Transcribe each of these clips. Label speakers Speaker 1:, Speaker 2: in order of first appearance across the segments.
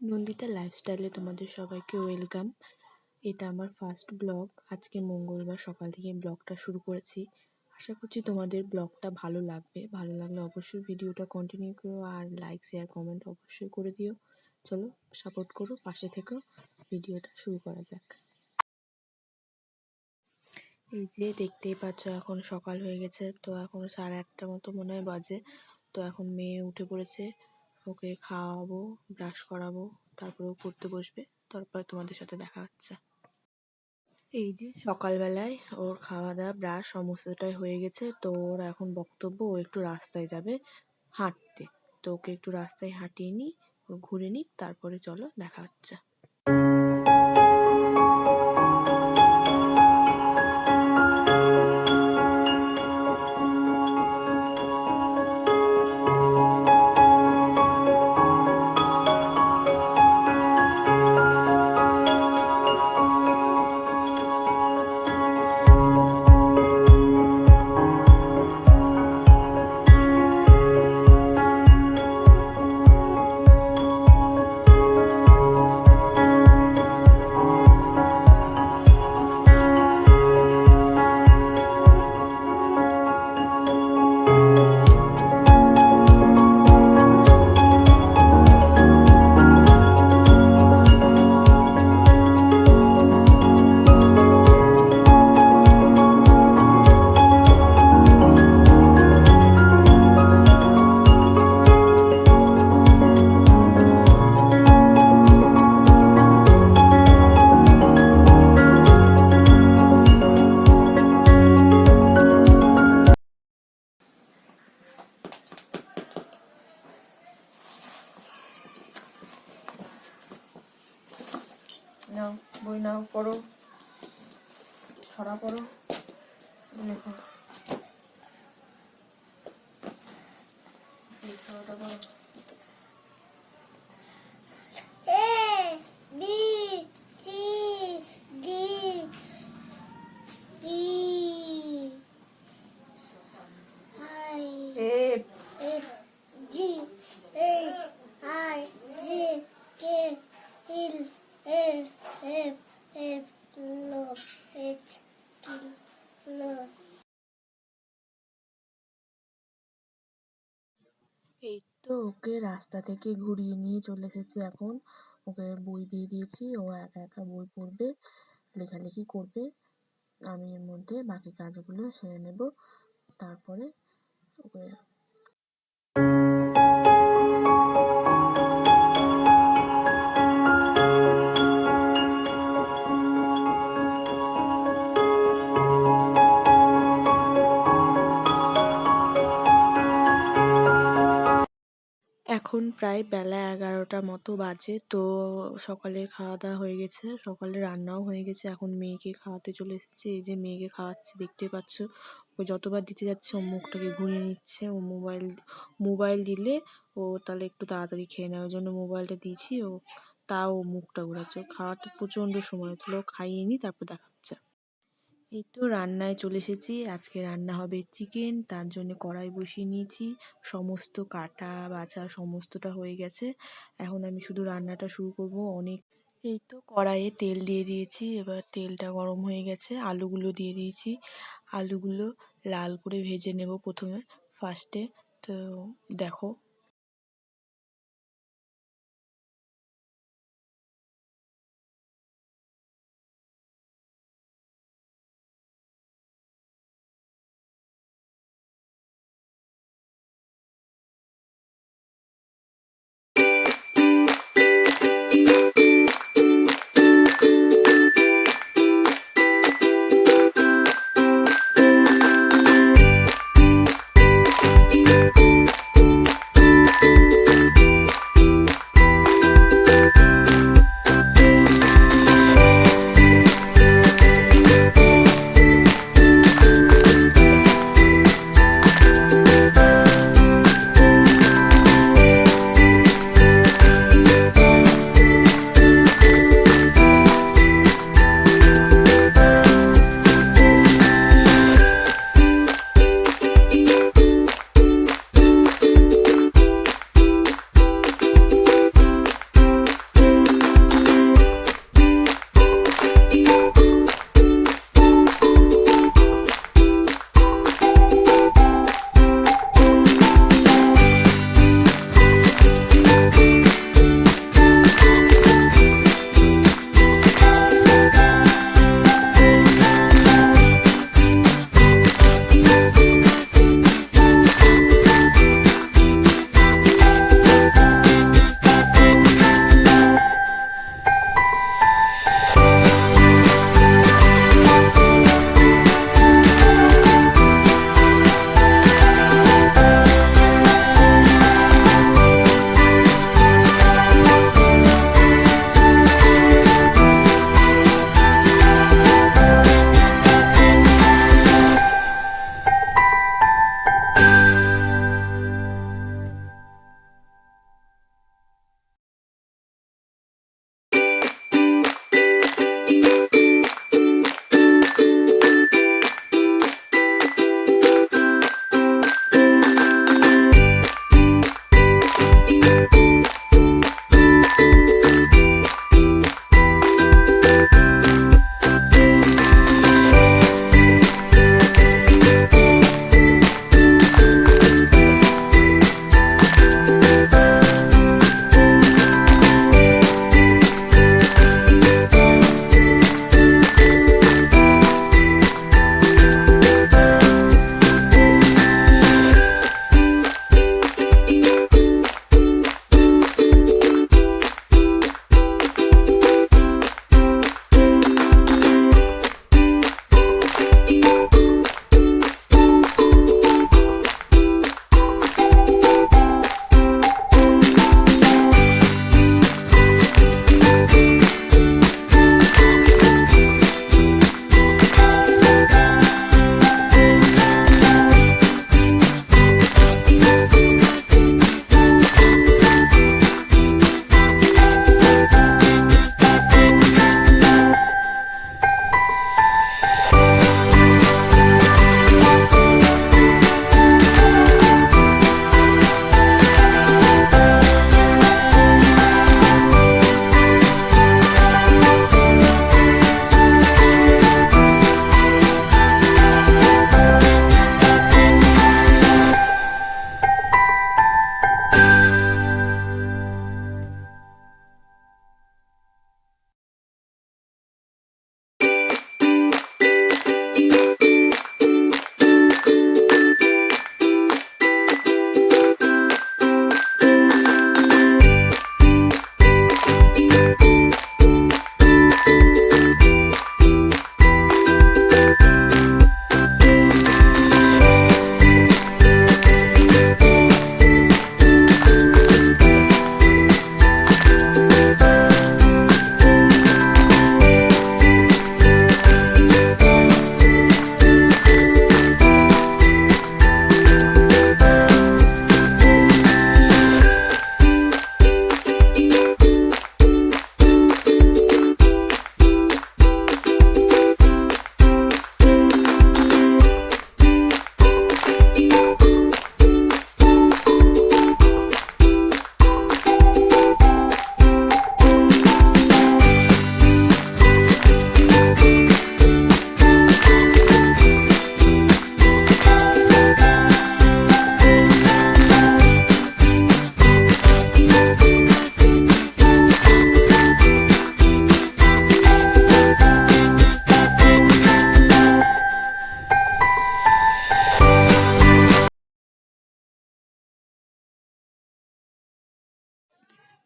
Speaker 1: নন্দিতা লাইফস্টাইলে তোমাদের সবাইকে ওয়েলকাম। এটা আমার ফার্স্ট ব্লগ। আজকে মঙ্গলবার সকাল থেকে ব্লগটা শুরু করেছি। আশা করছি তোমাদের ব্লগটা ভালো লাগবে। ভালো লাগলে অবশ্যই ভিডিওটা কন্টিনিউ করো আর লাইক শেয়ার কমেন্ট অবশ্যই করে দিও। চলো সাপোর্ট করো, পাশে থেকো। ভিডিওটা শুরু করা যাক। এই যে দেখতেই পাচ্ছ এখন সকাল হয়ে গেছে, তো এখন 8:30 মতো মনে হয় বাজে। তো এখন মেয়ে উঠে পড়েছে, ওকে খাওয়াবো, ব্রাশ করাবো, তারপরেও পড়তে বসবে। তারপরে তোমাদের সাথে দেখা হচ্ছে। এই যে সকালবেলায় ওর খাওয়া দাওয়া ব্রাশ সমস্তটাই হয়ে গেছে। তো ওর এখন বক্তব্য ও একটু রাস্তায় যাবে হাঁটতে। তো ওকে একটু রাস্তায় হাঁটিয়ে নিই, ও ঘুরে নিই, তারপরে চলো দেখা হচ্ছে। নাও বই নাও, পড়ো, ছড়া পড়ো, লেখো। এই ছড়াটা পড়ো। এই তো ওকে রাস্তা থেকে ঘুরিয়ে নিয়ে চলে এসেছি। এখন ওকে বই দিয়ে দিয়েছি, ও একা একা বই পড়বে, লেখালেখি করবে। আমি এর মধ্যে বাকি কাজগুলো সেরে নেব, তারপরে ওকে এখন প্রায় বেলা 11টা মতো বাজে। তো সকালের খাওয়া দাওয়া হয়ে গেছে, সকালে রান্নাও হয়ে গেছে। এখন মেয়েকে খাওয়াতে চলে এসেছি। এই যে মেয়েকে খাওয়াচ্ছি, দেখতে পাচ্ছ। ও যতবার দিতে যাচ্ছে ও মুখটাকে ঘুরিয়ে নিচ্ছে। ও মোবাইল দিলে ও তাহলে একটু তাড়াতাড়ি খেয়ে নেয়, ওই জন্য মোবাইলটা দিয়েছি। ও তাও মুখটা ঘোরাচ্ছে। ও খাওয়াতে প্রচণ্ড সময়, তাহলে ও খাইয়ে নিই, তারপর দেখা হচ্ছে। এই তো রান্নায় চলে এসেছি। আজকে রান্না হবে চিকেন, তার জন্য কড়াই বসিয়ে নিয়েছি। সমস্ত কাটা বাছা সমস্তটা হয়ে গেছে। এখন আমি শুধু রান্নাটা শুরু করব। এই তো কড়াইয়ে তেল দিয়ে দিয়েছি, এবার তেলটা গরম হয়ে গেছে, আলুগুলো দিয়ে দিয়েছি। আলুগুলো লাল করে ভেজে নেব প্রথমে, ফার্স্টে। তো দেখো।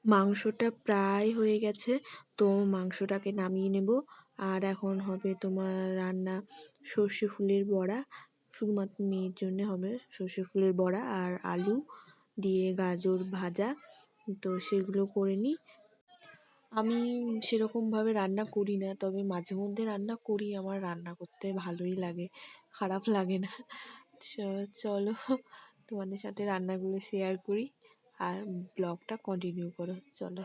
Speaker 1: মাংসটা প্রায় হয়ে গেছে, তো মাংসটাকে নামিয়ে নেব। আর এখন হবে তোমার রান্না সর্ষে ফুলের বড়া, শুধুমাত্র মেয়ের জন্য হবে সর্ষে ফুলের বড়া আর আলু দিয়ে গাজর ভাজা। তো সেগুলো করে নিই। আমি সেরকমভাবে রান্না করি না, তবে মাঝে মধ্যে রান্না করি, আমার রান্না করতে ভালোই লাগে, খারাপ লাগে না। চলো তোমাদের সাথে রান্নাগুলো শেয়ার করি আর ব্লগটা কন্টিনিউ করো, চলো।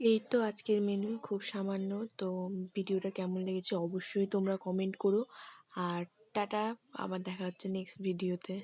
Speaker 1: এই তো আজকের মেনু, খুব সামান্য। তো ভিডিওটা কেমন লেগেছে অবশ্যই তোমরা কমেন্ট করো। আর টাটা, আবার দেখা হচ্ছে নেক্সট ভিডিওতে।